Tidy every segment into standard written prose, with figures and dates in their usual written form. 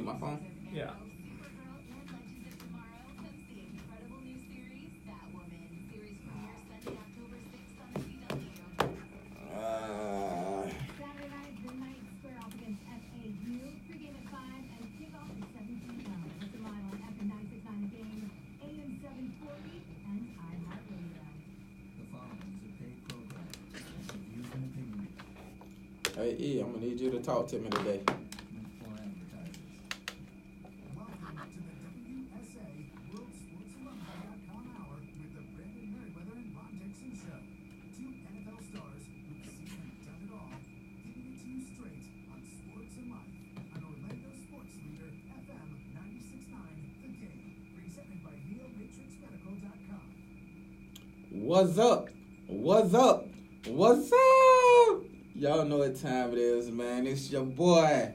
need my phone? Yeah. Hey, E, I'm going to need you to talk to me today. Welcome to the WSA World Sports Alumni.com Hour with the Brandon Meriweather Dixon Show. Two NFL stars who've seen and done it all, giving it to you straight on Sports and Life on Orlando Sports Leader FM 96.9 The Game, presented by NeoMatrixMedical.com. What's up? What's up? What's up? Y'all know what time it is, man. It's your boy,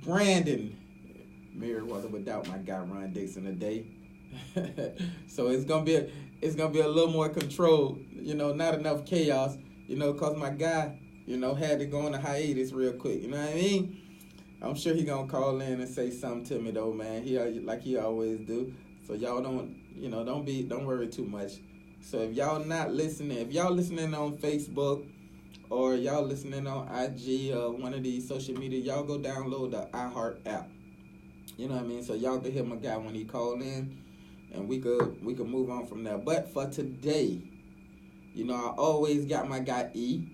Brandon Meriweather, without my guy Ron Dixon today. So it's gonna be a little more controlled, not enough chaos, cause my guy, had to go on a hiatus real quick. You know what I mean? I'm sure he gonna call in and say something to me though, man. He always do. So y'all don't worry too much. So if y'all not listening, if y'all listening on Facebook or y'all listening on IG or one of these social media, y'all go download the iHeart app. You know what I mean? So y'all can hear my guy when he call in, and we could move on from there. But for today, I always got my guy E.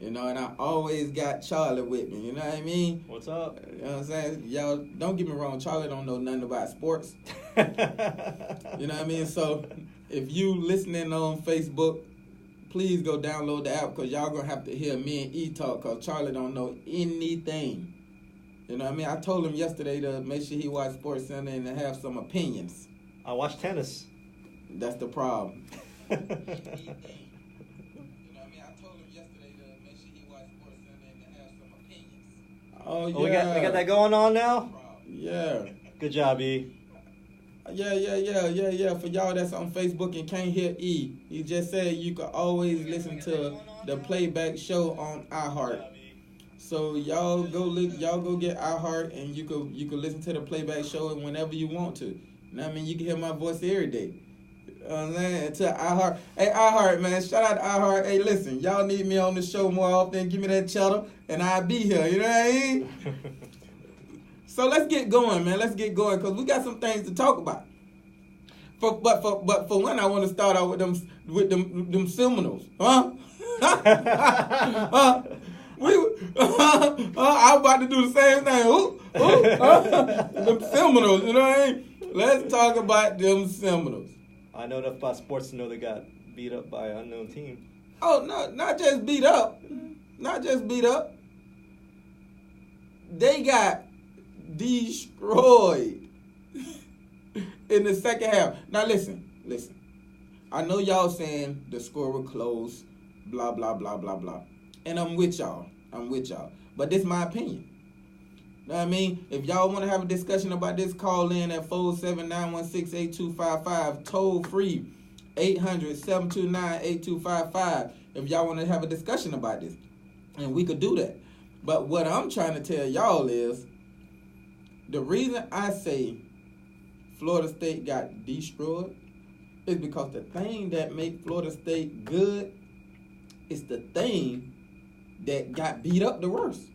And I always got Charlie with me. You know what I mean? What's up? You know what I'm saying? Y'all, don't get me wrong. Charlie don't know nothing about sports. You know what I mean? So if you listening on Facebook, please go download the app because y'all going to have to hear me and E talk because Charlie don't know anything. You know what I mean? I told him yesterday to make sure he watch Sports Center and to have some opinions. I watch tennis. That's the problem. Oh, yeah. Oh, we got that going on now? Yeah. Good job, E. Yeah. For y'all that's on Facebook and can't hear E, he just said you can always listen to the playback show on iHeart. So y'all go get iHeart and you can listen to the playback show whenever you want to. You know what I mean? You can hear my voice every day. To iHeart. Hey, iHeart, man. Shout out to iHeart. Hey, listen, y'all need me on the show more often. Give me that cheddar, and I'll be here. You know what I mean? So let's get going, man. Let's get going, because we got some things to talk about. But for one, I want to start out with them Seminoles. Huh? I was about to do the same thing. Them Seminoles, you know what I mean? Let's talk about them Seminoles. I know enough about sports to know they got beat up by an unknown team. Oh, no, not just beat up. They got destroyed in the second half. Now, listen. I know y'all saying the score was close, blah, blah, blah, blah, blah. And I'm with y'all. But this is my opinion. Know what I mean? If y'all want to have a discussion about this, call in at 479168255, toll free 800-729-8255 if y'all want to have a discussion about this. And we could do that. But what I'm trying to tell y'all is the reason I say Florida State got destroyed is because the thing that make Florida State good is the thing that got beat up the worst.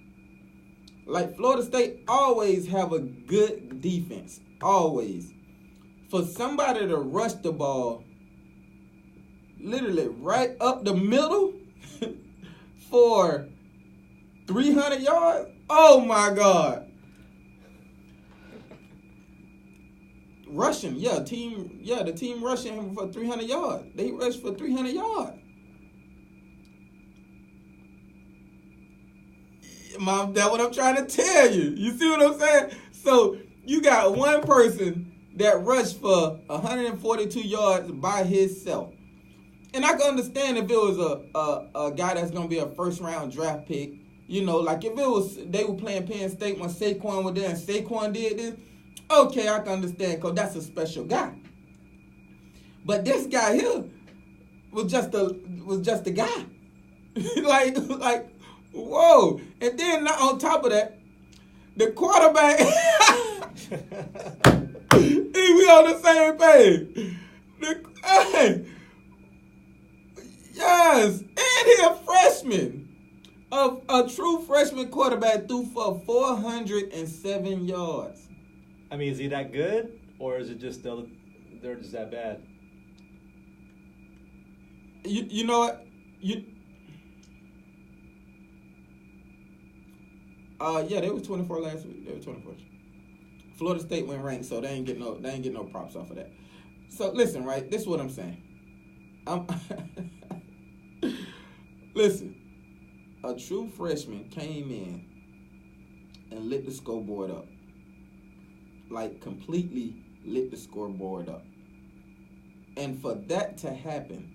Like, Florida State always have a good defense. Always. For somebody to rush the ball literally right up the middle for 300 yards, oh my God. Rushing, the team rushing him for 300 yards. They rushed for 300 yards. Mom, that's what I'm trying to tell you. You see what I'm saying? So you got one person that rushed for 142 yards by himself. And I can understand if it was a guy that's going to be a first-round draft pick. Like if it was they were playing Penn State when Saquon was there and Saquon did this, okay, I can understand because that's a special guy. But this guy here was just a guy. like, whoa. And then on top of that, The quarterback. We on the same page. Yes, and he a freshman. A true freshman quarterback threw for 407 yards. I mean, is he that good, or is it just they're just that bad? You know what? Yeah, they was 24 last week. They were 24. Florida State went ranked, so they ain't get no props off of that. So listen, right? This is what I'm saying. Listen, a true freshman came in and lit the scoreboard up. Like completely lit the scoreboard up. And for that to happen,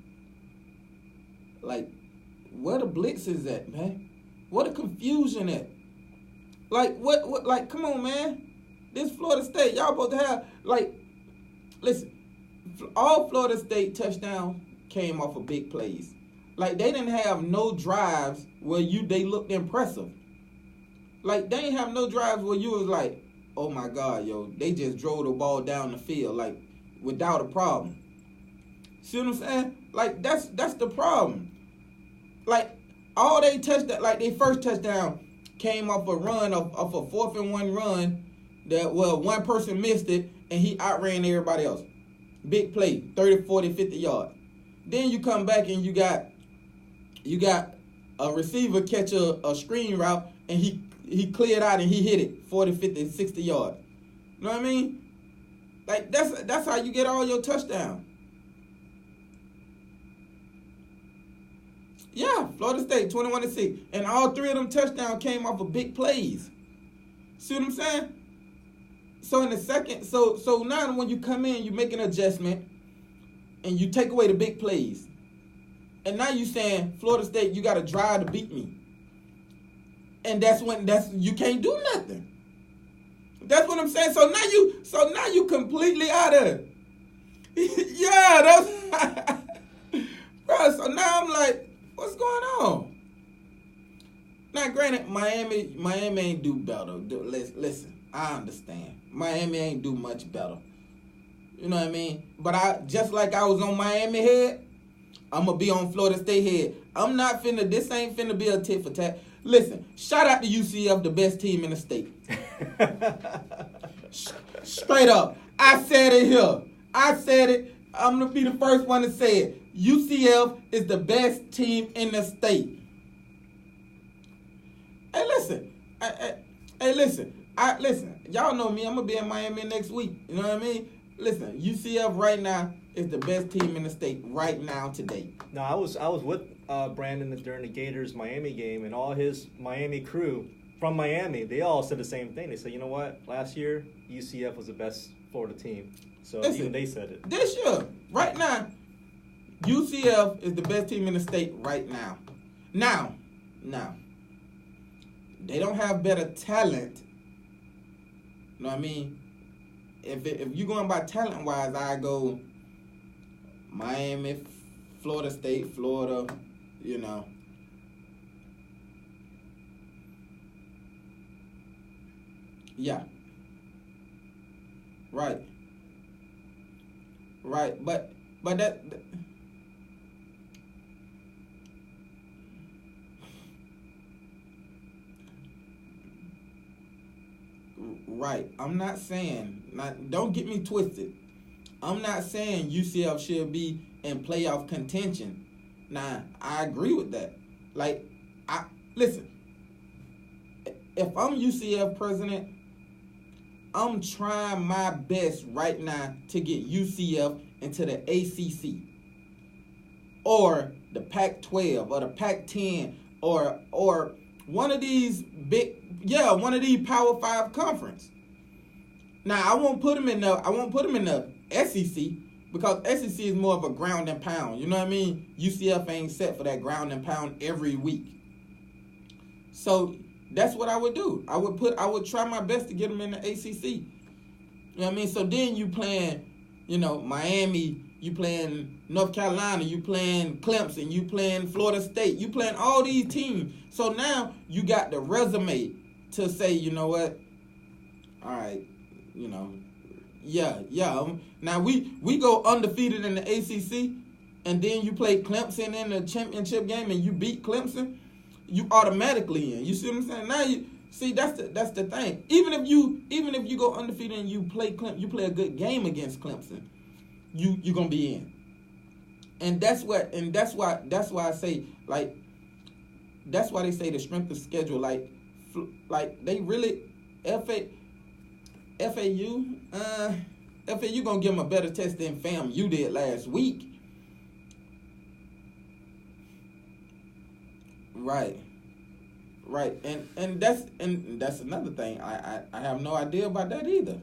like, where the blitz is at, man? Where the confusion at? Like, what, like, come on, man. This Florida State, y'all supposed to have, like, listen, all Florida State touchdowns came off of big plays. Like, they didn't have no drives where they looked impressive. Like, they didn't have no drives where you was like, oh my God, yo, they just drove the ball down the field, like, without a problem. See what I'm saying? Like, that's the problem. Like, all they touchdowns, like, their first touchdown came off a run, off a 4th and 1 run that, well, one person missed it, and he outran everybody else. Big play, 30, 40, 50 yards. Then you come back and you got a receiver catch a screen route, and he cleared out and he hit it 40, 50, 60 yards. You know what I mean? Like, that's how you get all your touchdowns. Yeah, Florida State, 21-6. And all 3 of them touchdowns came off of big plays. See what I'm saying? So in the second, so now when you come in, you make an adjustment and you take away the big plays. And now you saying, Florida State, you got to drive to beat me. And you can't do nothing. That's what I'm saying. So now you completely out of it. Yeah, that's bro, so now I'm like, what's going on? Now, granted, Miami ain't do better. Listen, I understand. Miami ain't do much better. You know what I mean? But just like I was on Miami head, I'm going to be on Florida State head. This ain't finna be a tit for tat. Listen, shout out to UCF, the best team in the state. Straight up. I said it here. I said it. I'm going to be the first one to say it. UCF is the best team in the state. Hey, listen. Listen. Y'all know me. I'm going to be in Miami next week. You know what I mean? Listen, UCF right now is the best team in the state right now today. No, I was with Brandon during the Gators Miami game, and all his Miami crew from Miami, they all said the same thing. They said, you know what? Last year, UCF was the best Florida team. So listen, even they said it. This year, right now, UCF is the best team in the state right now. Now, they don't have better talent. You know what I mean? If you're going by talent-wise, I go Miami, Florida State, Florida, you know. Yeah. Right. But that right. I'm not saying, don't get me twisted. I'm not saying UCF should be in playoff contention. Now, I agree with that. Like, listen, if I'm UCF president, I'm trying my best right now to get UCF into the ACC or the Pac-12 or the Pac-10 or one of these one of these Power 5 conference. Now, I won't put them in the SEC because SEC is more of a ground and pound. You know what I mean? UCF ain't set for that ground and pound every week. So that's what I would do. I would try my best to get them in the ACC. You know what I mean? So then you playing, Miami, you playing North Carolina, you playing Clemson, you playing Florida State, you playing all these teams. So now you got the resume to say, you know what, all right, yeah. Now we go undefeated in the ACC, and then you play Clemson in the championship game and you beat Clemson, you automatically in. You see what I'm saying? Now you see that's the thing. Even if you go undefeated and you play a good game against Clemson, you're gonna be in. And that's why I say, like, that's why they say the strength of schedule, like they really FAU gonna give them a better test than FAMU did last week. Right. And that's another thing. I have no idea about that either.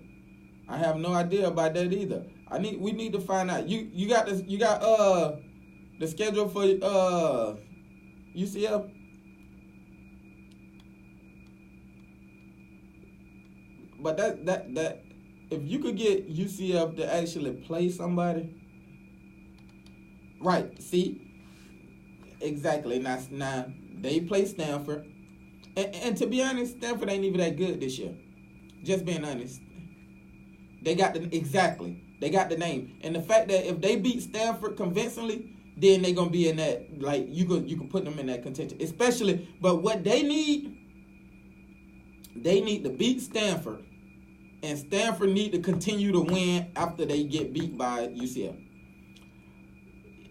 We need to find out. You got the schedule for UCF? But that if you could get UCF to actually play somebody, right? See, exactly. Now they play Stanford, and to be honest, Stanford ain't even that good this year. Just being honest, they got the name, and the fact that if they beat Stanford convincingly, then they gonna be in that, like, you can put them in that contention, especially. But what they need to beat Stanford. And Stanford need to continue to win after they get beat by UCF.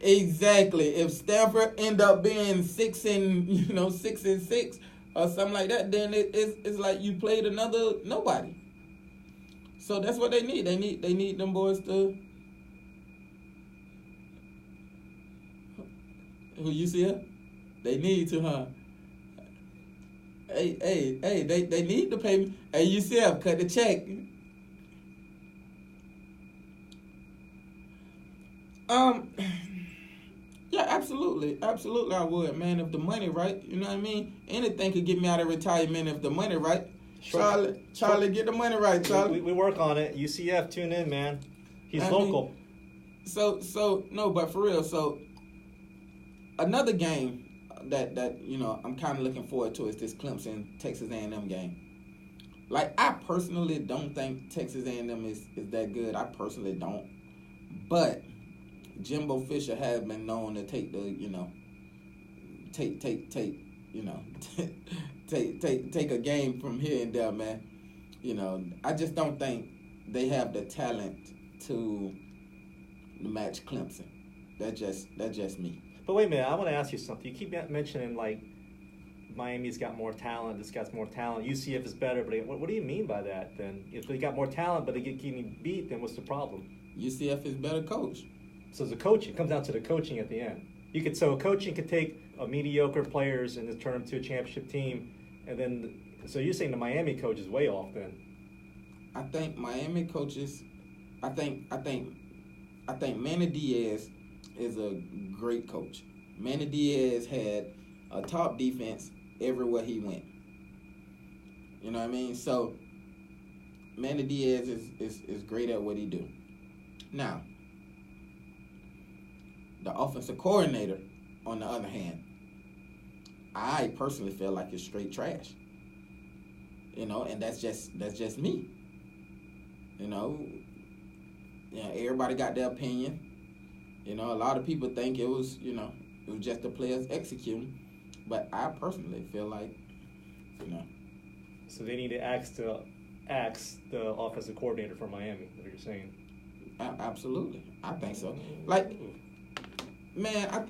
Exactly. If Stanford end up being 6-6 or something like that, then it's like you played another nobody. So that's what they need. They need them boys to. Who, UCF? They need to, huh? Hey, they need to pay me. Hey, UCF, cut the check. Yeah, absolutely I would, man, if the money right, you know what I mean? Anything could get me out of retirement if the money right. Sure. Charlie, get the money right, Charlie. We work on it. UCF, tune in, man. He's local. So no, but for real, so another game that I'm kind of looking forward to is this Clemson Texas A&M game. Like, I personally don't think Texas A&M is that good. I personally don't. But Jimbo Fisher has been known to take the take a game from here and there, man. I just don't think they have the talent to match Clemson. That's just me. But wait a minute, I want to ask you something. You keep mentioning, like, Miami's got more talent, this guy's more talent, UCF is better, but what do you mean by that, then? If they got more talent but they get getting beat, then what's the problem? UCF is better coach. So the coaching, it comes down to the coaching at the end. Coaching could take a mediocre players and turn them to a championship team, and then, so you're saying the Miami coach is way off then? I think Miami coaches, I think Manny Diaz is a great coach. Manny Diaz had a top defense everywhere he went. You know what I mean? So Manny Diaz is great at what he do. Now, the offensive coordinator, on the other hand, I personally feel like it's straight trash. And that's just me. Everybody got their opinion. A lot of people think it was just the players executing, but I personally feel like, So they need to axe the offensive coordinator for Miami, is what you're saying? Absolutely, I think so. Like, man, I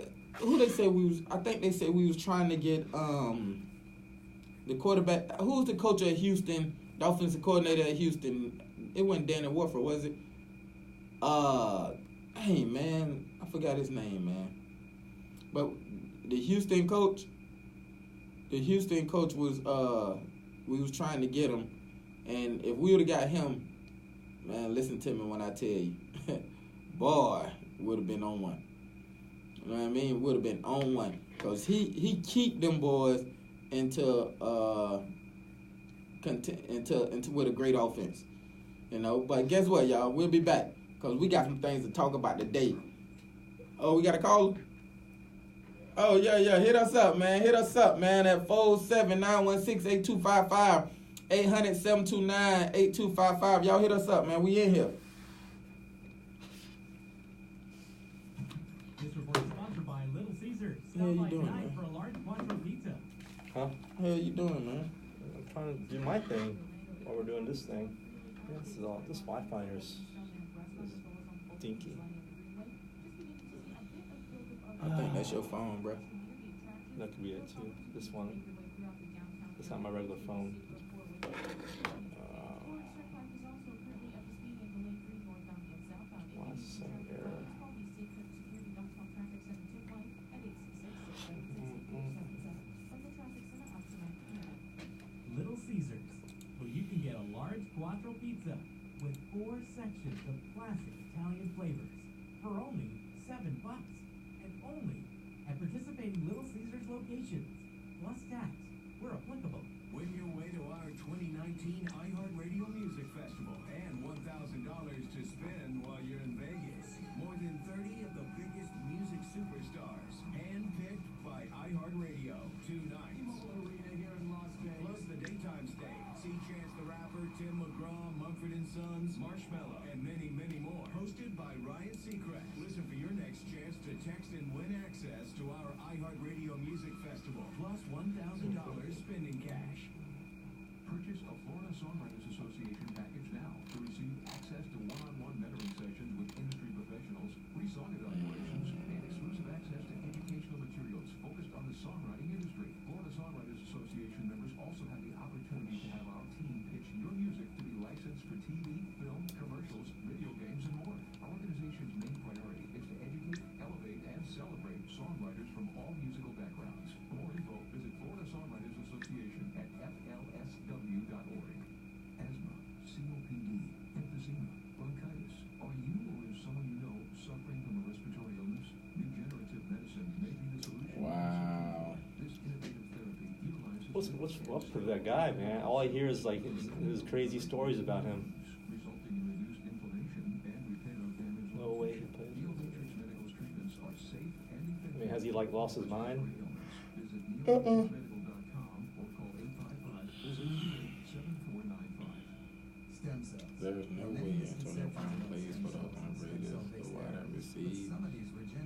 think they said we was trying to get the quarterback. Who's the coach at Houston? The offensive coordinator at Houston. It wasn't Danny Wolford, was it? Hey, man, I forgot his name, man. But the Houston coach was, we was trying to get him. And if we would have got him, man, listen to me when I tell you, boy, would have been on one. You know what I mean? Would have been on one. Because he keep them boys into with a great offense. But guess what, y'all? We'll be back. Because we got some things to talk about today. Oh, we got a caller? Oh, yeah. Hit us up, man. At 479168255. 800-729-8255. Y'all hit us up, man. We in here. This report is sponsored by Little Caesars. How you Stop by doing, tonight man? for a large quattro pizza. Huh? How you doing, man? I'm trying to do my thing while we're doing this thing. Yeah, this Wi-Fi here is dinky. I think that's your phone, bro. That could be it too. This one. It's not my regular phone. Why is this saying error? Little Caesars, where you can get a large quattro pizza with 4 sections of classic Italian flavors for only $7, and only at participating Little Caesars locations, plus tax, where applicable. Win your way to our 2019 iHeartRadio Music Festival and $1,000 to spend while you're in Vegas. More than 30 of the biggest music superstars, handpicked by iHeartRadio. 2 nights. Arena here in Las Vegas. Plus the daytime stay. See Chance the Rapper, Tim McGraw, Mumford & Sons, Marshmello, and many, many more. Hosted by Ryan Seacrest. Listen for your next chance to text and win access to our iHeartRadio Music Festival. Plus $1,000 spending cash. Purchase a Florida Songwriters Association package now to receive access to one-on-one mentoring sessions with industry professionals, free song evaluations, and exclusive access to educational materials focused on the songwriting industry. Florida Songwriters Association members also have the opportunity to have our team pitch your music to be licensed for TV, film, commercials, video games, and more. Our organization's main priority is to educate, elevate, and celebrate songwriters from all musical backgrounds. For more info, visit Florida Songwriters Association at flsw.org. Asthma, COPD, emphysema, bronchitis. Are you or is someone you know suffering from a respiratory illness? Regenerative medicine may be the solution. Wow. This innovative therapy utilizes What's up with that guy, man? All I hear is like his crazy stories about him. resulting in reduced inflammation and repair of damaged No way he plays. Neomatrix Medical's treatments are safe and effective. I mean, has he like lost his mind? Visit neomatrixmedical.com or call 855-008-7495. Stem cells. There's no way Antonio Brown plays for the Oakland Raiders. The wide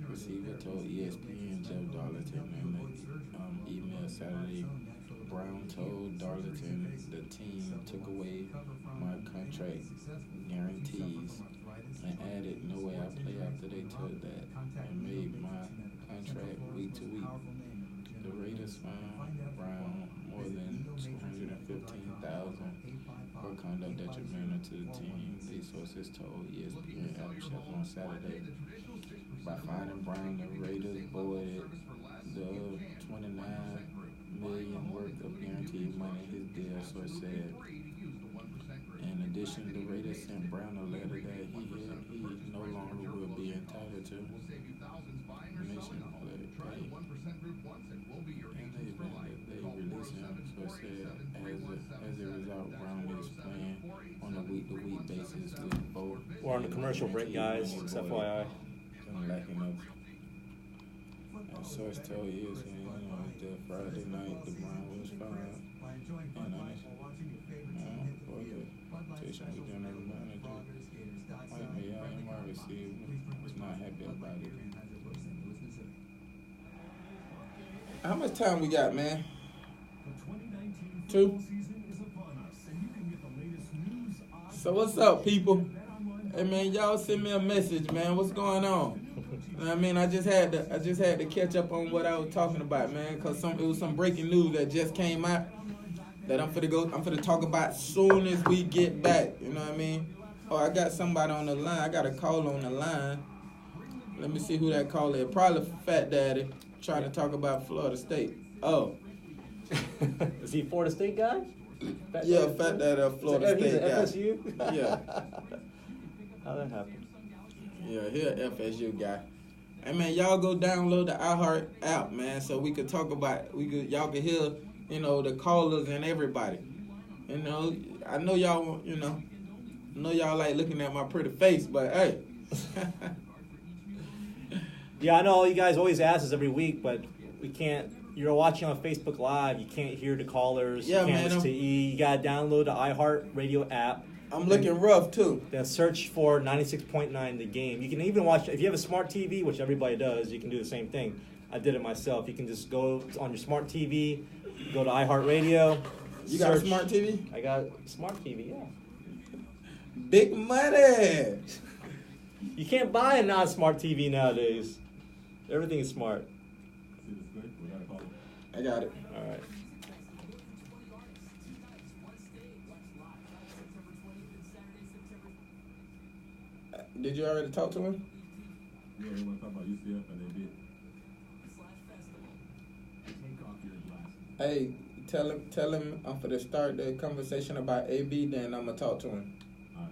receiver told ESPN Jeff Darlington in the email Saturday. Brown told Darlington the team took away my contract guarantees and added, no way I play after they took that and made my contract week to week. The Raiders fined Brown more than $215,000 for conduct detrimental to the team, these sources told ESPN Adam Schefter on Saturday. By fining Brown, the Raiders voided the $29 million worth of guaranteed money in his deal, source said. In addition, the Raiders sent Brown a letter that he no longer will be entitled to commission play. And they released him, source said. As a result, Brown is playing on a week-to-week basis with both. We're on the commercial break, guys. Just FYI. Lacking of. A source told ESPN the Friday night the Brown was fined. And for the petition was done as manager. Mike Mayotte, my receiver, was not happy about it. How much time we got, man? Two. So what's up, people? Hey man, y'all send me a message, man. What's going on? I mean, I just had to catch up on what I was talking about, man, cause it was some breaking news that just came out that I'm finna talk about soon as we get back. You know what I mean? Oh, I got somebody on the line. I got a call on the line. Let me see who that call is. Probably Fat Daddy trying to talk about Florida State. Oh. Is he a Florida State guy? Fat Daddy, a Florida State guy. FSU? Yeah. How'd that happen? Yeah, he a FSU guy. Hey man, y'all go download the iHeart app, man, so we could talk about y'all can hear, the callers and everybody. I know y'all, y'all like looking at my pretty face, but hey. Yeah, I know you guys always ask us every week, but we can't you're watching on Facebook Live, you can't hear the callers. Yeah, you can't man, listen to E. You gotta download the iHeart Radio app. I'm looking rough too. Then search for 96.9 The Game. You can even watch, if you have a smart TV, which everybody does, you can do the same thing. I did it myself. You can just go on your smart TV, go to iHeartRadio. You got a smart TV? I got a smart TV, yeah. Big money. You can't buy a non-smart TV nowadays. Everything is smart. I got it. All right. Did you already talk to him? Yeah, they want to talk about UCF, and they did. Take off your glasses. Hey, tell him I'm for to start the conversation about AB, then I'm gonna talk to him. All right.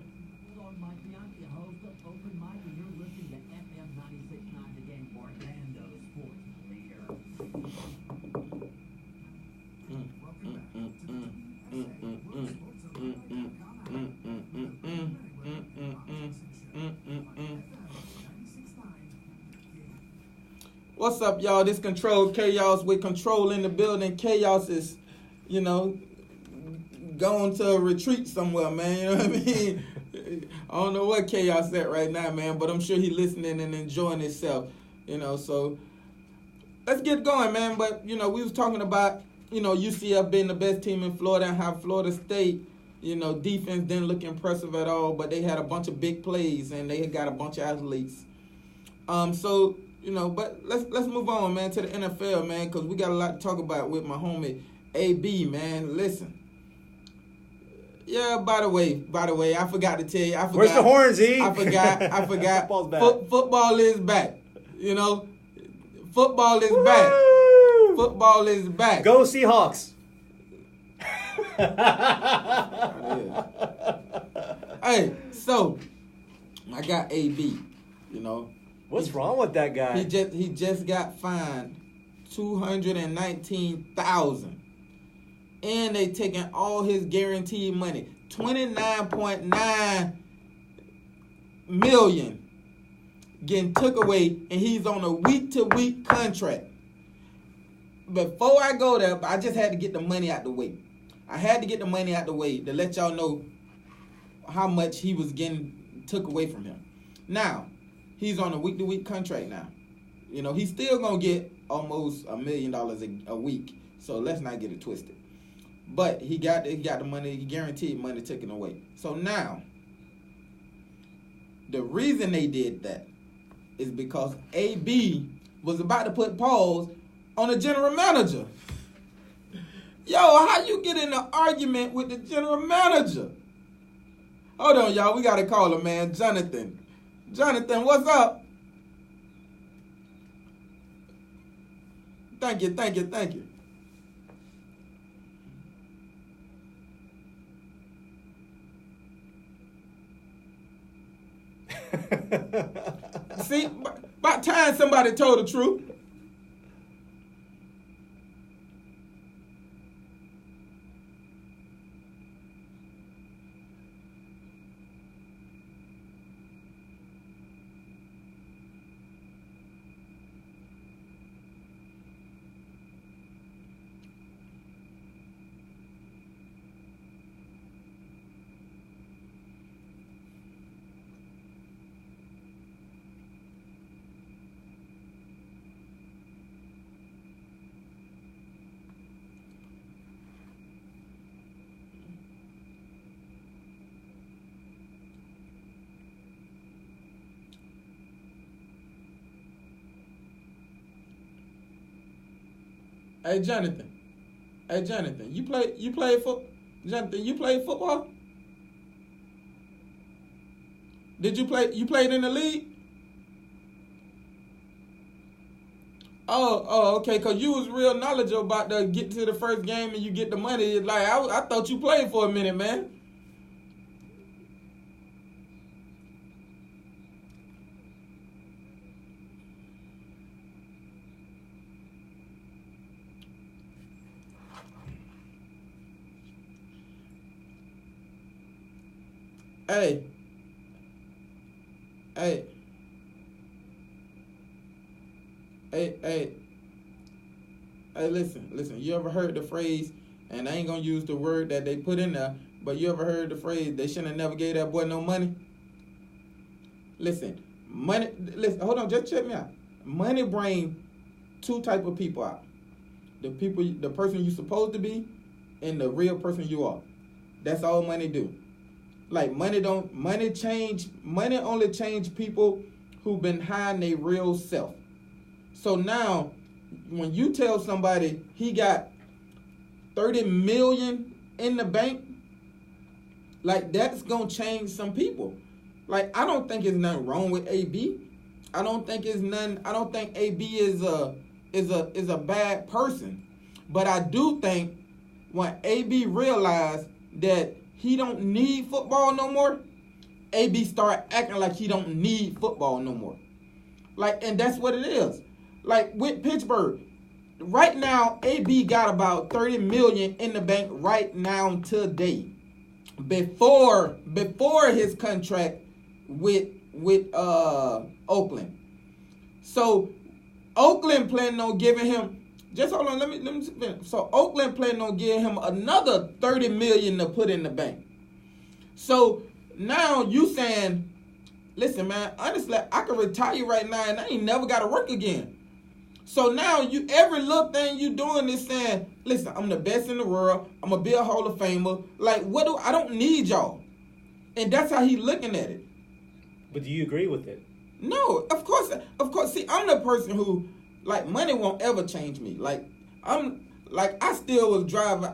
Hello, Mike Bianchi, host of Open Mic, and you're listening to FM 96.9 The Game, Orlando Sports Leader. What's up, y'all? This Control Chaos with Control in the building. Chaos is, going to a retreat somewhere, man. You know what I mean? I don't know what Chaos at right now, man, but I'm sure he's listening and enjoying himself. So let's get going, man. But, we was talking about, UCF being the best team in Florida and how Florida State, defense didn't look impressive at all, but they had a bunch of big plays and they got a bunch of athletes. But let's move on, man, to the NFL, man, because we got a lot to talk about with my homie AB, man. Listen. Yeah, by the way, I forgot to tell you. Where's the horns, E? I forgot. Football's back. Football is back. Football is back. Football is back. Go Seahawks. Hey, so I got AB, What's wrong with that guy? He just got fined $219,000, and they taking all his guaranteed money, $29.9 million, getting took away, and he's on a week-to-week contract. Before I go there, I just had to get the money out the way. I had to get the money out the way to let y'all know how much he was getting took away from him. Now, he's on a week-to-week contract now. He's still going to get almost $1 million a week. So let's not get it twisted. But he got the money, guaranteed money taken away. So now, the reason they did that is because AB was about to put pause on the general manager. Yo, how you get in an argument with the general manager? Hold on, y'all. We got to call him, man. Jonathan, what's up? Thank you. See, about time somebody told the truth. Hey Jonathan, you played football? Did you play? You played in the league? Oh, okay. Cause you was real knowledgeable about the get to the first game and you get the money. Like I thought you played for a minute, man. Hey. Hey, listen. You ever heard the phrase? And I ain't gonna use the word that they put in there, but you ever heard the phrase? They shouldn't have never gave that boy no money. Listen, money. Listen, hold on, just check me out. Money bring two type of people out: the person you supposed to be, and the real person you are. That's all money do. Like money only change people who've been hiding their real self. So now, when you tell somebody he got 30 million in the bank, like that's gonna change some people. Like I don't think there's nothing wrong with AB. I don't think AB is a bad person. But I do think when AB realized that he don't need football no more, AB start acting like he don't need football no more. Like, and that's what it is. Like with Pittsburgh, right now, AB got about 30 million in the bank right now today. Before his contract with Oakland. So Oakland planning on giving him, just hold on, let me finish. So Oakland planning on giving him another 30 million to put in the bank. So now you saying, listen, man, honestly, I could retire right now and I ain't never got to work again. So now every little thing you doing is saying, listen, I'm the best in the world. I'm gonna be a Hall of Famer. Like, I don't need y'all. And that's how he looking at it. But do you agree with it? No, of course. See, I'm the person who, like, money won't ever change me. Like, I still drive a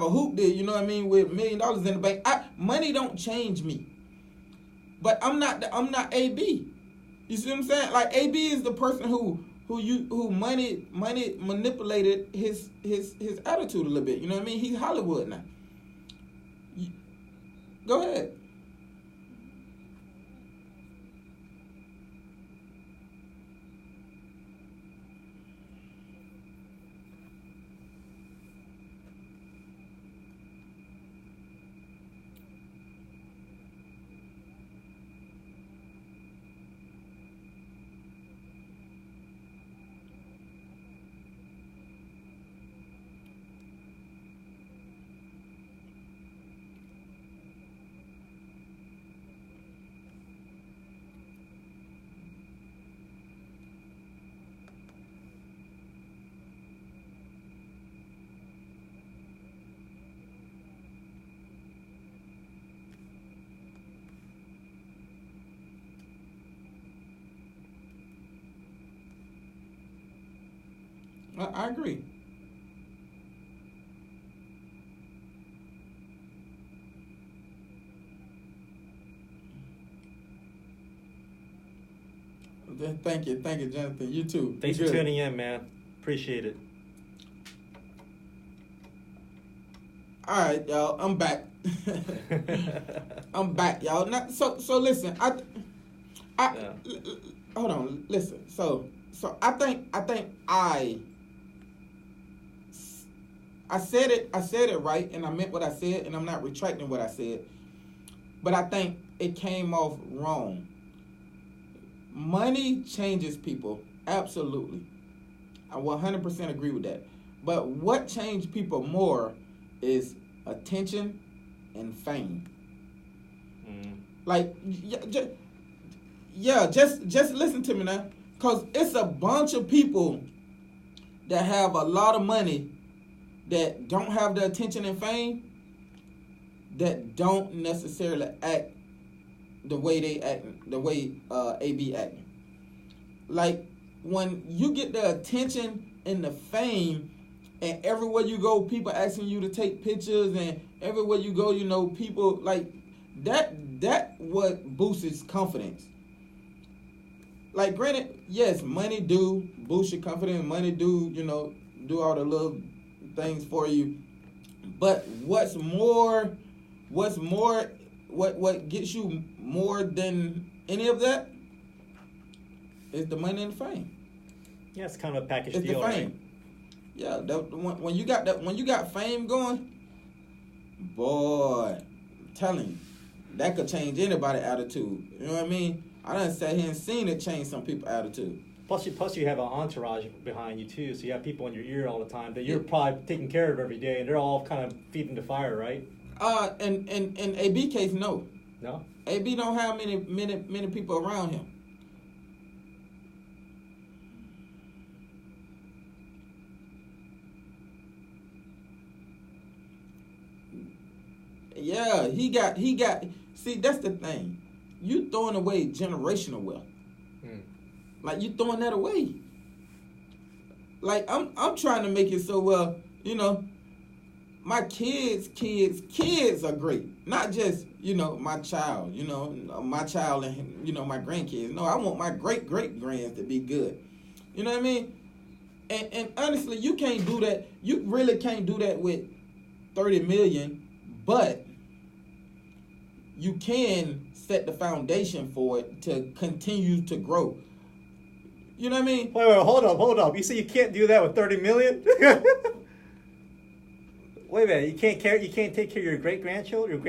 hoop there, you know what I mean, with $1 million in the bank. Money don't change me. But I'm not AB. You see what I'm saying? Like, AB is the person who money manipulated his attitude a little bit. You know what I mean? He's Hollywood now. Go ahead. I agree. Thank you, Jonathan. You too. Thanks for tuning in, man. Appreciate it. All right, y'all. I'm back. I'm back, y'all. So listen. Hold on. Listen. So I think I said it right, and I meant what I said, and I'm not retracting what I said. But I think it came off wrong. Money changes people, absolutely. I 100% agree with that. But what changed people more is attention and fame. Like, just listen to me now, because it's a bunch of people that have a lot of money that don't have the attention and fame, that don't necessarily act the way they act, the way AB acting. Like, when you get the attention and the fame, and everywhere you go, people asking you to take pictures, and everywhere you go, you know, people like that what boosts his confidence. Like, granted, yes, money do boost your confidence, money do, you know, do all the little things for you. But what gets you more than any of that is the money and the fame. Yeah, it's kind of a package it's deal, the fame. right? Yeah, when you got fame going, boy, I'm telling you, that could change anybody's attitude. You know what I mean? I done sat here and seen it change some people's attitude. Plus, you have an entourage behind you too, so you have people in your ear all the time that you're probably taking care of every day, and they're all kind of feeding the fire, right? In AB case, no. No. AB don't have many people around him. Yeah, he got. See, that's the thing. You throwing away generational wealth. Like you throwing that away. Like I'm trying to make it so well, you know, my kids are great. Not just, you know, my child, and, you know, my grandkids. No, I want my great grands to be good. You know what I mean? And honestly, you can't do that. You really can't do that with 30 million, but you can set the foundation for it to continue to grow. You know what I mean? Wait, hold up. You say you can't do that with 30 million? Wait a minute. You can't take care of your grandchildren?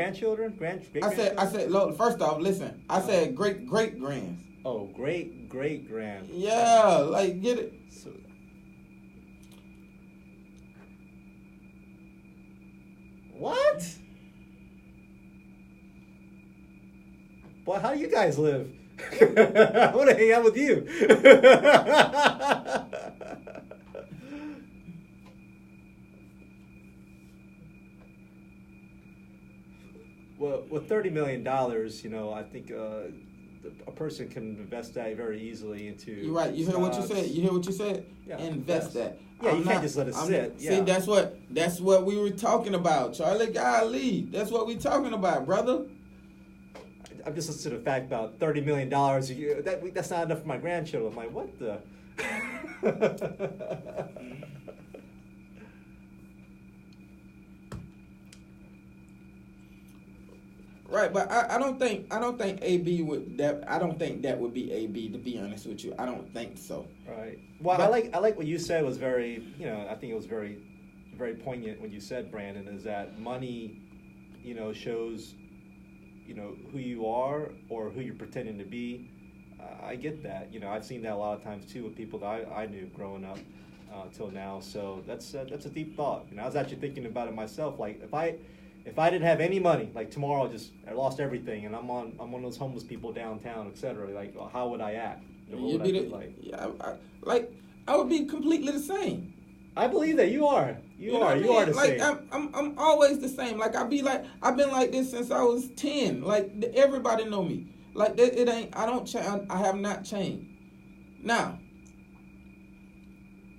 I said, look, first off, listen. I said great grands. Oh, great grand. Yeah, like get it. So, what? Boy, how do you guys live? I want to hang out with you. Well, with $30 million, you know, I think a person can invest that very easily into. You're right. You hear what you said. Yeah, invest that. Yeah, you can't just let it sit. See, that's what we were talking about, Charlie. Golly, that's what we talking about, brother. I'm just listening to the fact about $30 million a year. That's not enough for my grandchildren. I'm like, what the? Right, but I don't think AB would that. I don't think that would be AB. To be honest with you, I don't think so. Right. Well, but I like what you said was very. You know, I think it was very, very poignant when you said, Brandon, is that money, you know, shows, you know, who you are or who you're pretending to be. I get that. You know, I've seen that a lot of times too with people that I knew growing up till now. So that's a deep thought. You know, I was actually thinking about it myself. Like if I didn't have any money, like tomorrow I lost everything, and I'm one of those homeless people downtown, etc. Like, well, how would I act? You know, what would I be like? Yeah, I would be completely the same. I believe that you are. You are the like, same. I'm always the same. Like I've been like this since I was 10. Like everybody know me. Like it ain't. I don't change. I have not changed. Now,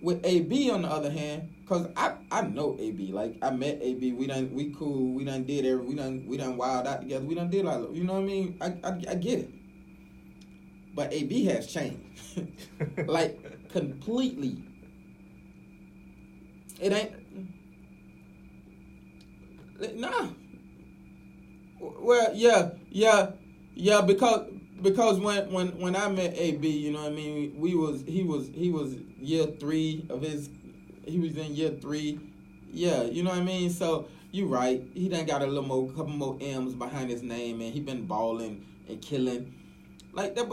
with AB on the other hand, cause I know AB. Like I met AB. We cool. We done wild out together. We done did like, you know what I mean. I get it. But AB has changed, like completely. It ain't. Nah. Well, yeah. Because when I met AB, you know what I mean. He was year 3 of his. He was in year 3. Yeah, you know what I mean. So you right. He done got couple more M's behind his name, and he been balling and killing like that.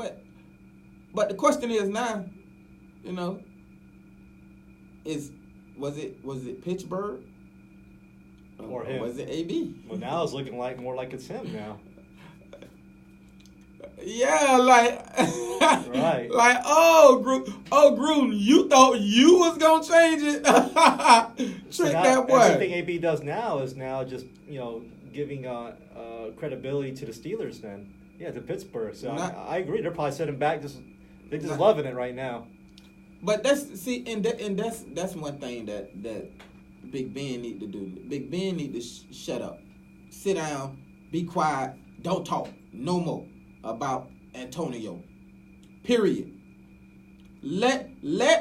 But the question is now, you know, was it Pittsburgh or him? Was it AB? Well, now it's looking more like it's him now. Yeah, like right. Like Gruden, you thought you was gonna change it? Trick that boy. Everything AB does now is just, you know, giving credibility to the Steelers. Then to Pittsburgh. So I agree. They're probably sitting back, they're just loving it right now. But that's one thing that Big Ben need to do. Big Ben need to shut up, sit down, be quiet, don't talk no more about Antonio. Period. Let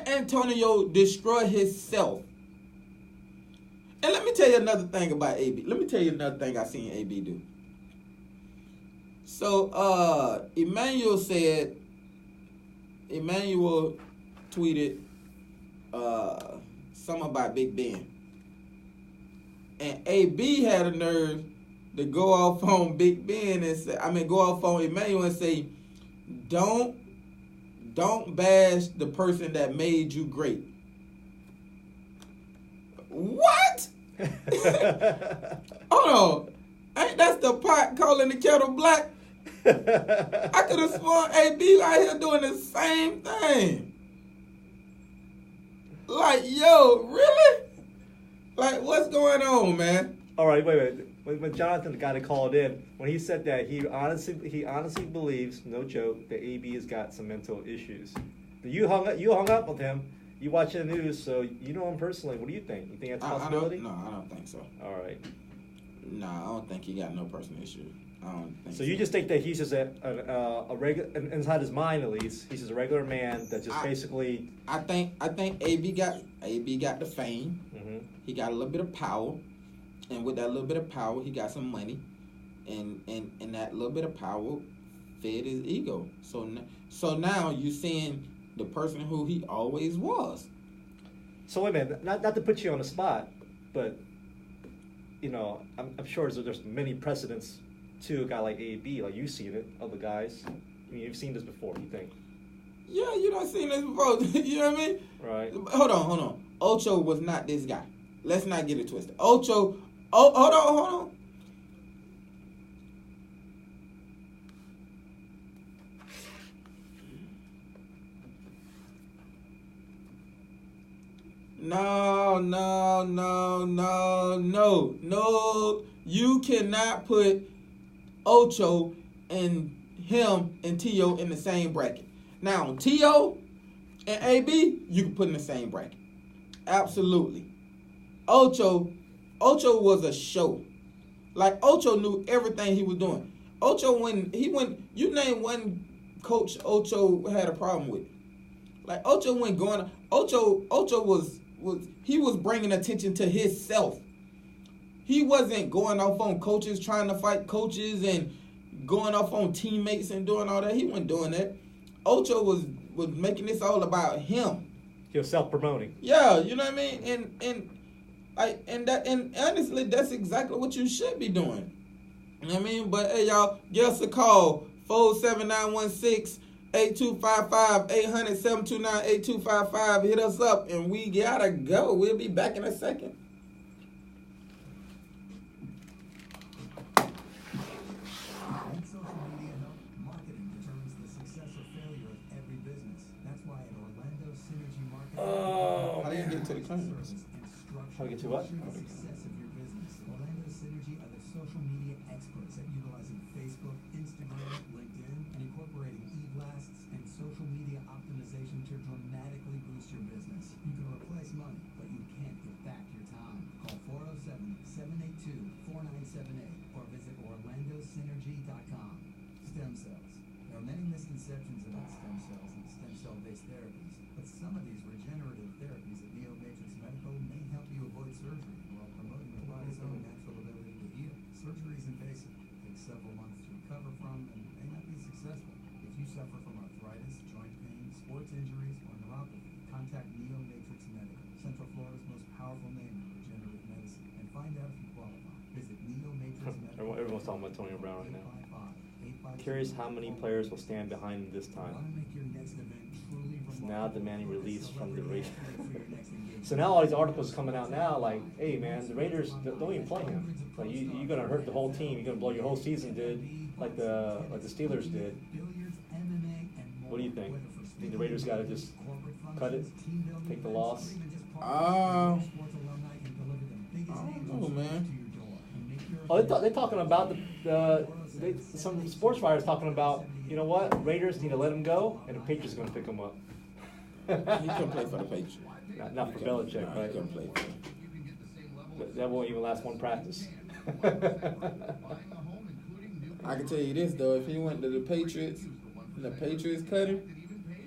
Antonio destroy himself. And let me tell you another thing about AB. Let me tell you another thing I seen AB do. So Emmanuel tweeted something about Big Ben. And AB had a nerve to go off on Big Ben and say, go off on Emmanuel and say, don't don't bash the person that made you great. What? Hold on. Ain't that the pot calling the kettle black? I could have sworn AB out here doing the same thing. Like, yo, really? Like, what's going on, man? All right, wait. When Jonathan, the guy that called in, when he said that, he honestly believes, no joke, that AB has got some mental issues. You hung up with him. You watch the news, so you know him personally. What do you think? You think that's a possibility? No, I don't think so. All right. No, I don't think he got no personal issue. I don't think so. You just think that he's just a regular, inside his mind at least, he's just a regular man that just basically. I think AB got the fame. Mm-hmm. He got a little bit of power, and with that little bit of power, he got some money, and that little bit of power fed his ego. So now you're seeing the person who he always was. So wait a minute, not to put you on the spot, but you know, I'm sure there's many precedents to a guy like AB. Like you've seen it, other guys. I mean, you've seen this before. You think? Yeah, you done seen this before. You know what I mean? Right. Hold on. Ocho was not this guy. Let's not get it twisted. Ocho. Oh, hold on. No. You cannot put Ocho and him and T.O. in the same bracket. Now, T.O. and A.B., you can put in the same bracket. Absolutely. Ocho was a show. Like, Ocho knew everything he was doing. Ocho, you name one coach Ocho had a problem with. Like, Ocho wasn't going. Ocho was bringing attention to himself. He wasn't going off on coaches, trying to fight coaches and going off on teammates and doing all that. He wasn't doing that. Ocho was making this all about him. He was self-promoting. Yeah, you know what I mean? And honestly, that's exactly what you should be doing. You know what I mean? But hey, y'all, give us a call. 47916 8255 800 729 8255. Hit us up and we gotta go. We'll be back in a second. When social media help, marketing determines the success or failure of every business. That's why at Orlando Synergy Marketing, Oh, How do you get to the claim? service and structure How do you get to what? ensure the success of your business. Orlando Synergy are the social media experts at utilizing Facebook, Instagram, LinkedIn, and incorporating e-blasts and social media optimization to dramatically boost your business. You can replace money, but you can't get back your time. Call 407-782-4978 or visit orlandosynergy.com. Stem cells. There are many misconceptions about stem cells and stem cell-based therapies, but some of these regenerative therapies at NeoMatrix Medical may help you avoid surgery while promoting your body's own natural ability to heal. Surgery is invasive, takes several months to recover from, and may not be successful. If you suffer from arthritis, joint pain, sports injuries, or neuropathy, contact NeoMatrix Medical, Central Florida's most powerful name in regenerative medicine, and find out if you qualify. Visit NeoMatrix Medical. Everyone's talking about Antonio Brown right now. 855-852. Curious how many players will stand behind him this time. Want to make your next event truly Now remarkable? demanding release from the Raiders. For your next engagement. So now all these articles coming out now, like, hey man, the Raiders don't even play him. Like you're gonna hurt the whole team. You're gonna blow your whole season, dude. Like the Steelers did. Billiards, MMA, and more. What do you think? Whether for Think the Raiders gotta just corporate cut it, functions, team building take the events, loss? or even just partners, sports alumni can deliver the biggest I names don't know, and man. to your door and make your Oh, they're talking about some sports writers talking about, you know what, Raiders need to let him go, and the Patriots are gonna pick him up. He couldn't play for the Patriots. Not for Belichick, Nah, right? He couldn't play for them. That won't even last one practice. I can tell you this though, if he went to the Patriots and the Patriots cut him,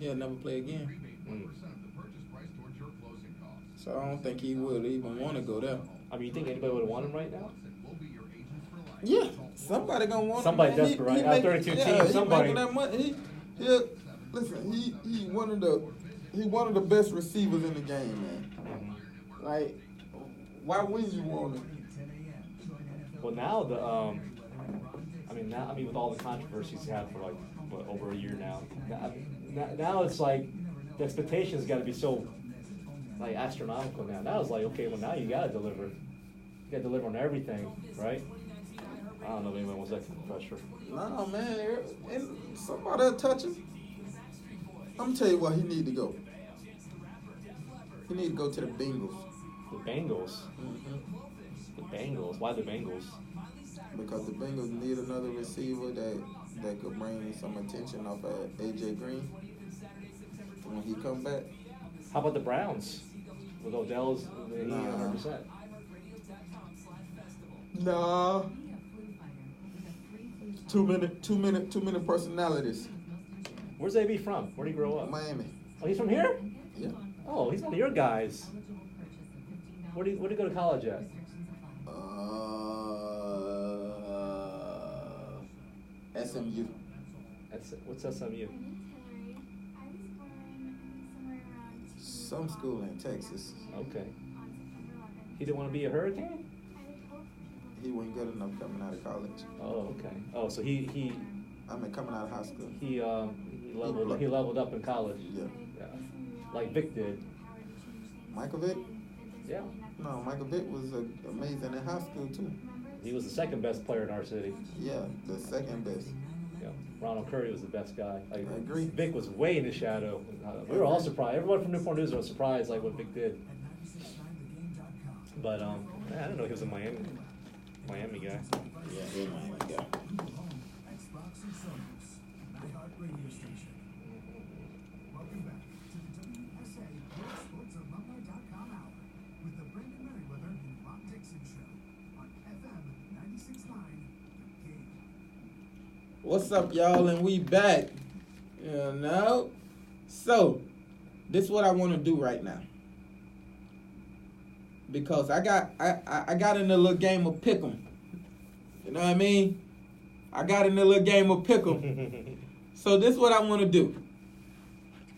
he'll never play again. So I don't think he would even want to go there. I mean, you think anybody would want him right now? Yeah, somebody gonna want Somebody him. man. desperate, right? Out of 32 teams, he somebody. making that money. Listen, he one of the best receivers in the game, man. Like, why wouldn't you want him? Well, now I mean, with all the controversies he had for like over a year now. Now it's like the expectations got to be so like astronomical now. Now it's like, okay, well now you got to deliver. You got to deliver on everything, right? I don't know if anyone wants that kind of pressure. No, man. And somebody will touch him. I'm going to tell you why he need to go. He need to go to the Bengals. The Bengals? The Bengals? Why the Bengals? Because the Bengals need another receiver that could bring some attention off of A.J. Green when he come back. How about the Browns? With Odell's 100%. Nah. Too many personalities. Where's AB from? Where'd he grow up? Miami. Oh, he's from here? Yeah. Oh, he's one of your guys. Where'd he go to college at? SMU. What's SMU? Some school in Texas. Okay. He didn't want to be a Hurricane? He wasn't good enough coming out of college. Oh, okay. Oh, so he coming out of high school. He leveled up in college. Yeah. Like Vic did. Michael Vick? Yeah. No, Michael Vick was amazing in high school too. He was the second best player in our city. Yeah, the second best. Yeah. Ronald Curry was the best guy. I agree. Vic was way in the shadow. We were all surprised. Everyone from Newport News was surprised like what Vic did. But I didn't know he was a Miami guy. Yeah, he's a Miami guy. Xbox and Sonos, iHeart radio station. Welcome back to the WSA WorldSportsAlumni.com hour with the Brandon Meriweather and Ron Dixon show on FM 96.9 The Game. What's up, y'all? And we back. You know? So, this is what I want to do right now. Because I got in a little game of pick'em. You know what I mean? I got in a little game of pick'em. So this is what I want to do.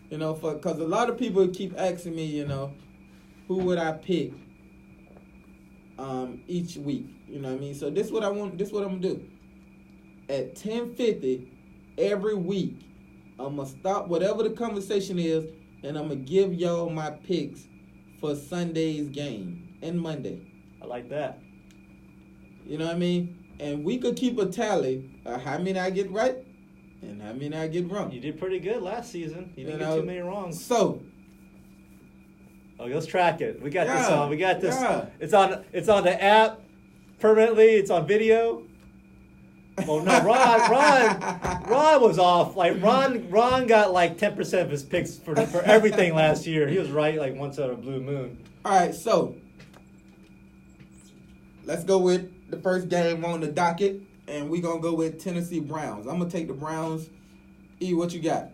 You know, because a lot of people keep asking me, you know, who would I pick each week? You know what I mean? So this is what I want. This is what I'm gonna do. At 10:50 every week, I'm gonna stop whatever the conversation is, and I'm gonna give y'all my picks for Sunday's game and Monday. I like that. You know what I mean? And we could keep a tally of how many I get right and how many I get wrong. You did pretty good last season. You didn't get too many wrong. So, let's track it. We got this on. We got this. Yeah. It's on the app permanently. It's on video. Oh no, Ron was off. Like Ron got like 10% of his picks for everything last year. He was right like once out of blue moon. All right, so let's go with the first game on the docket, and we're gonna go with Tennessee Browns. I'm gonna take the Browns. E, what you got?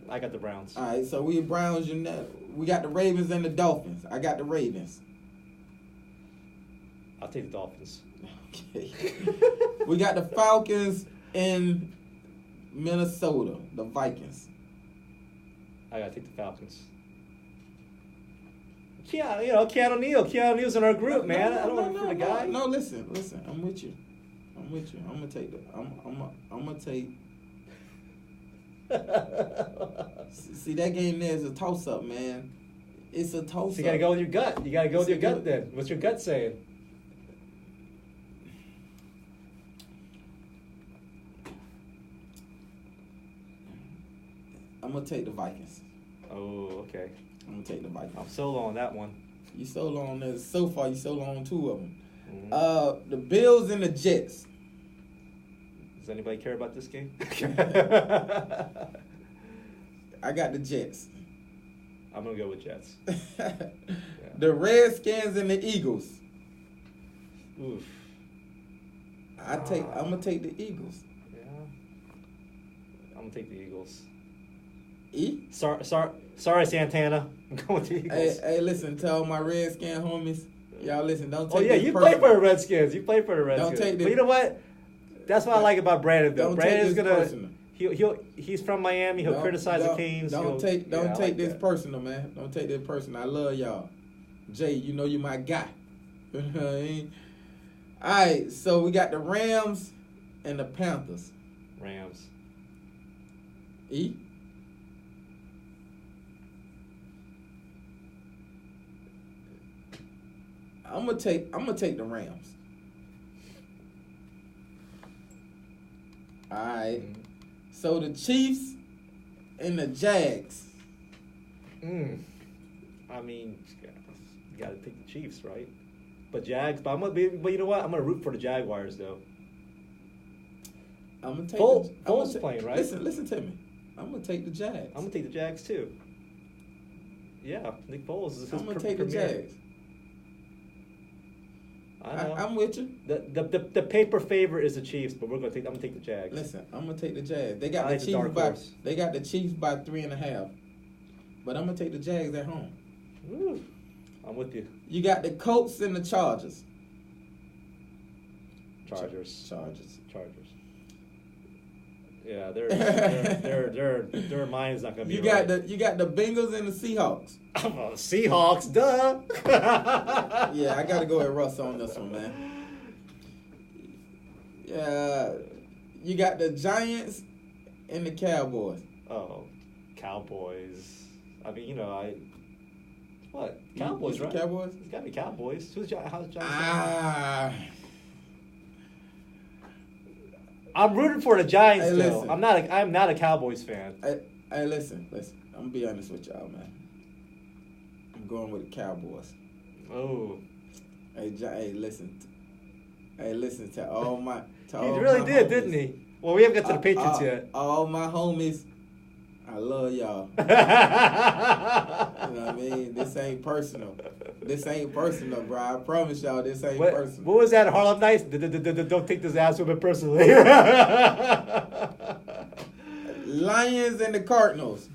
I got the Browns. All right, so we Browns. You know, we got the Ravens and the Dolphins. I got the Ravens. I'll take the Dolphins. Okay. We got the Falcons in Minnesota, the Vikings. I gotta take the Falcons. Yeah, you know, Keanu Neal's in our group, man. I don't want to the guy. No, listen. I'm with you. I'm gonna take I'm gonna take. See, that game there is a toss up, man. It's a toss up. So you gotta go with your gut. You gotta go with your gut then. What's your gut saying? I'm gonna take the Vikings. Oh, okay. I'm gonna take the Vikings. I'm solo on that one. You solo on this. So far, you solo on two of them. Mm-hmm. The Bills and the Jets. Does anybody care about this game? I got the Jets. I'm gonna go with Jets. The Redskins and the Eagles. Oof. I'm gonna take the Eagles. Yeah. I'm gonna take the Eagles. E? Sorry, Santana. I'm going with the Eagles. Hey, listen, tell my Redskin homies. Y'all listen, don't take Oh, yeah, this you personal. play for the Redskins. You play for the Redskins. Don't take this. But you know what? That's what I like about Brandon, though. Don't Brandon's take this personal. He's from Miami. He'll criticize the Canes. Don't take this that. personal, man. Don't take this personal. I love y'all. Jay, you know you my guy. You know what I mean? All right, so we got the Rams and the Panthers. Rams. E? I'm gonna take the Rams. All right. So the Chiefs and the Jags. I mean, you got to take the Chiefs, right? But but you know what? I'm gonna root for the Jaguars though. I'm gonna take Foles playing, right? Listen to me. I'm gonna take the Jags. I'm gonna take the Jags too. Yeah, Nick Foles is his I'm gonna take the premier. Jags. I know. I'm with you. The paper favorite is the Chiefs, but I'm gonna take the Jags. Listen, I'm gonna take the Jags. They got I like the the dark Chiefs horse. they got the Chiefs by 3.5. But I'm gonna take the Jags at home. Woo. I'm with you. You got the Colts and the Chargers. Chargers. Chargers. Yeah, their mind's not gonna be. You got the Bengals and the Seahawks. Oh, Seahawks, duh. Yeah, I gotta go with Russ on this one, man. Yeah, you got the Giants and the Cowboys. Oh, Cowboys. I mean, what? Cowboys, right? Cowboys? It's gotta be Cowboys. How's Giants? I'm rooting for the Giants, Hey, though. listen. I'm not a Cowboys fan. Hey, listen. I'm gonna be honest with y'all, man. I'm going with the Cowboys. Oh, Hey, listen. Listen to all my. he really did, didn't he? Well, we haven't got to the Patriots yet. All my homies, I love y'all. You know what I mean? This ain't personal. Bro. I promise y'all, this ain't personal. What was that, Harlem Nights? Don't take this ass woman personally. Lions and the Cardinals.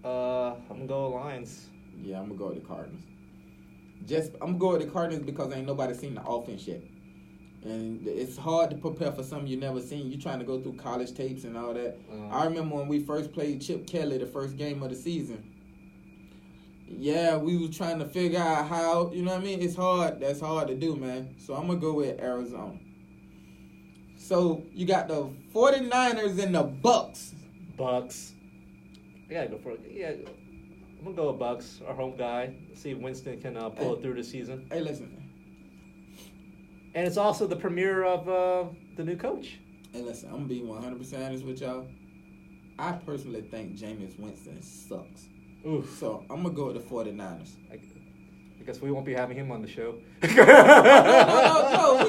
I'm gonna go Lions. Yeah, I'm gonna go with the Cardinals. I'm gonna go with the Cardinals because ain't nobody seen the offense yet. And it's hard to prepare for something you never seen. You're trying to go through college tapes and all that. I remember when we first played Chip Kelly the first game of the season. Yeah, we was trying to figure out how, you know what I mean? It's hard. That's hard to do, man. So I'm going to go with Arizona. So you got the 49ers and the Bucks. Bucks. I gotta go for it. Yeah, I'm gonna go with Bucks, our home guy. See if Winston can pull it through this season. Hey, listen. And it's also the premiere of the new coach. Hey, listen, I'm going to be 100% honest with y'all. I personally think Jameis Winston sucks. Oof. So I'm going to go with the 49ers. I guess we won't be having him on the show. No.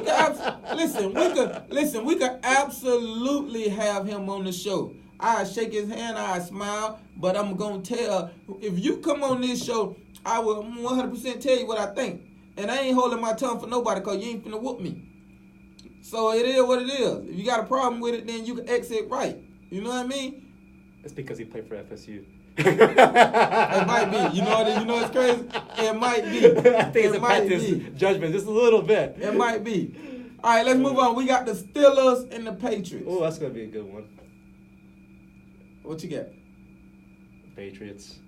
We could absolutely have him on the show. I shake his hand, I smile, but I'm going to tell, if you come on this show, I will 100% tell you what I think. And I ain't holding my tongue for nobody because you ain't finna whoop me. So it is what it is. If you got a problem with it, then you can exit right. You know what I mean? It's because he played for FSU. It might be. You know what's crazy? It might be. I think it's a Baptist judgment, just a little bit. It might be. All right, let's move on. We got the Steelers and the Patriots. Oh, that's going to be a good one. What you got? Patriots.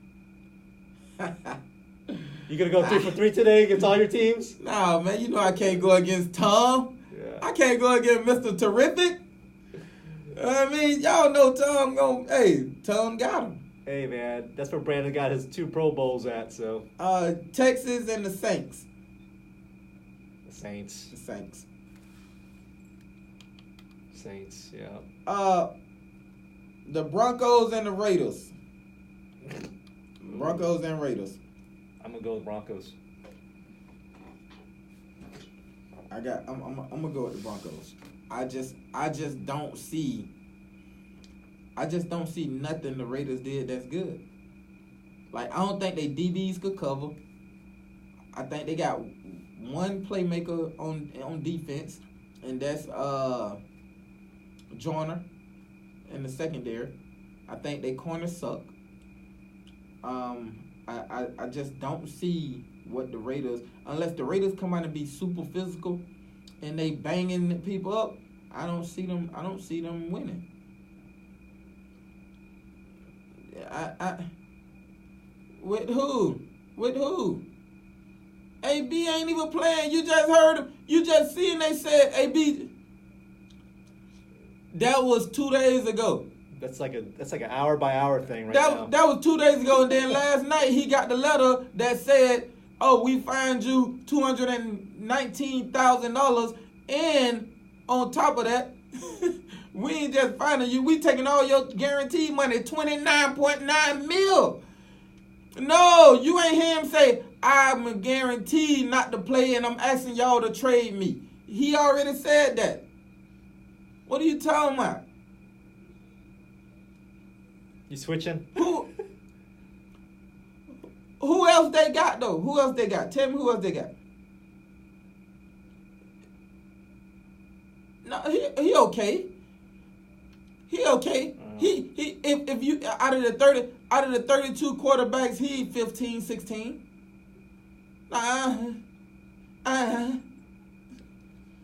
You going to go 3 for 3 today against all your teams? Nah, man. You know I can't go against Tom. Yeah. I can't go against Mr. Terrific. I mean, y'all know Tom Tom got him. Hey, man, that's where Brandon got his 2 Pro Bowls at, so. Texas and the Saints. The Saints. The Saints. Saints, yeah. The Broncos and the Raiders. Broncos and Raiders. I'm going to go with Broncos. I'm gonna go with the Broncos. I just don't see nothing the Raiders did that's good. Like, I don't think they DBs could cover. I think they got one playmaker on defense, and that's Joyner in the secondary. I think they corner suck. I just don't see what the Raiders, unless the Raiders come out and be super physical and they banging people up, I don't see them winning. With who? AB ain't even playing. You just heard him. You just seen they said AB. That was 2 days ago. That's like an hour by hour thing now. That was 2 days ago, and then last night he got the letter that said, "Oh, we fined you $219,000, and on top of that, we ain't just finding you. We taking all your guaranteed money, $29.9 million. No, you ain't hear him say, I'm guaranteed not to play and I'm asking y'all to trade me. He already said that. What are you talking about? You switching? Who else they got, though? Who else they got? Tell me who else they got. No, he okay. He okay. If you out of the 32 quarterbacks, he 15, 16.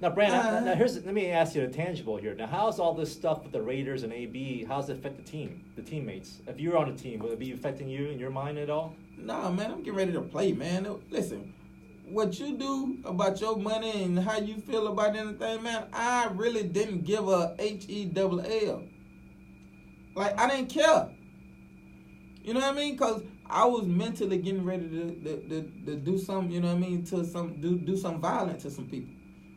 Now, Brandon, let me ask you a tangible here. Now, how's all this stuff with the Raiders and AB? How's it affect the team, the teammates? If you were on a team, would it be affecting you in your mind at all? Nah, man, I'm getting ready to play, man. Listen, what you do about your money and how you feel about anything, man, I really didn't give a HELL. Like, I didn't care. You know what I mean? Because I was mentally getting ready to do something, you know what I mean, to do something violent to some people.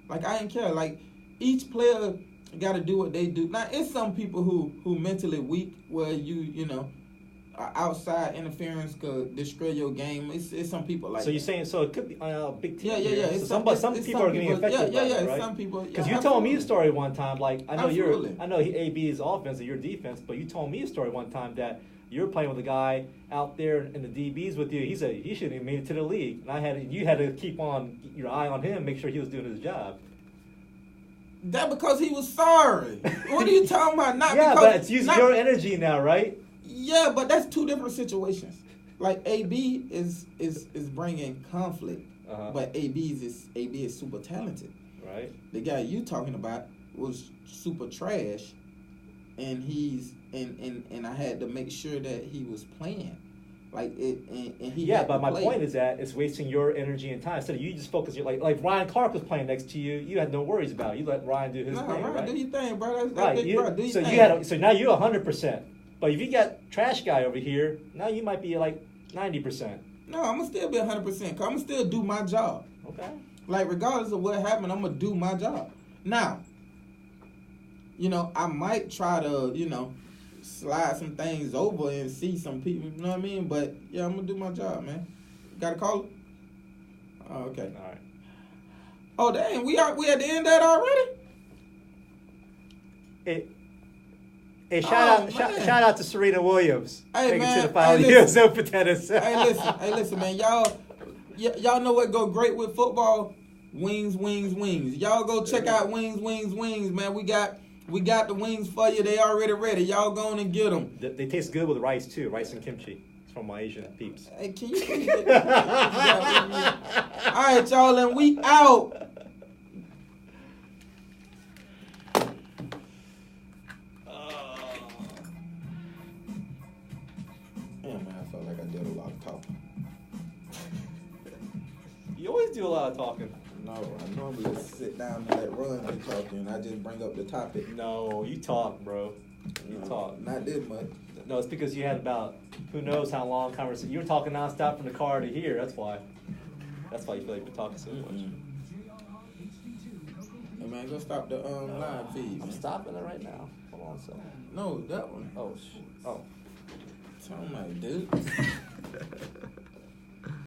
Like, I didn't care. Like, each player got to do what they do. Now, it's some people who mentally weak where you know, outside interference could destroy your game. It's some people like. So you're saying it could be a big team? Yeah. So some people are getting affected. by it, right? Some people. Because you told me a story one time. Like I know Absolutely. AB is offense and you're defense, but you told me a story one time that you were playing with a guy out there in the DBs with you. He said he shouldn't have made it to the league, and you had to keep on your eye on him, make sure he was doing his job. That because he was sorry. What are you talking about? Not yeah, because, but it's using your energy now, right? Yeah, but that's two different situations. Like AB is bringing conflict, but AB is super talented. Right. The guy you talking about was super trash, and and I had to make sure that he was playing. Like it, and he. Yeah, but my point is that it's wasting your energy and time. Instead of you just focus, like Ryan Clark was playing next to you. You had no worries about it. You let Ryan do his thing. Ryan, right? do your thing, bro. That's right. big, bro. Do your so thing. so now you're 100%. But if you got trash guy over here, now you might be like 90%. No, I'm gonna still be 100%. Cause I'm gonna still do my job. Okay. Like regardless of what happened, I'm gonna do my job. Now, you know, I might try to, you know, slide some things over and see some people, you know what I mean? But yeah, I'm gonna do my job, man. Got a caller? Oh, okay. All right. Oh dang, we at the end of that already? Hey, shout out to Serena Williams. Hey, Taking man, to the final hey, US Open tennis. hey, listen, man. Y'all know what go great with football? Wingzz. Y'all go check out Wingzz, man. We got the wings for you. They already ready. Y'all go on and get them. They taste good with rice too, rice and kimchi. It's from my Asian peeps. Hey, can you please get that? All right, y'all, and we out. I felt like I did a lot of talking. You always do a lot of talking. No, I normally just sit down and let Ron be talking. I just bring up the topic. No, you talk, bro. You talk. Not this much. No, it's because you had about who knows how long conversation. You were talking nonstop from the car to here. That's why. That's why you feel like you're talking so much. Hey man, go stop the live feed. I'm stopping it right now. Hold on a second. No, that one. Oh. Tell me, dude.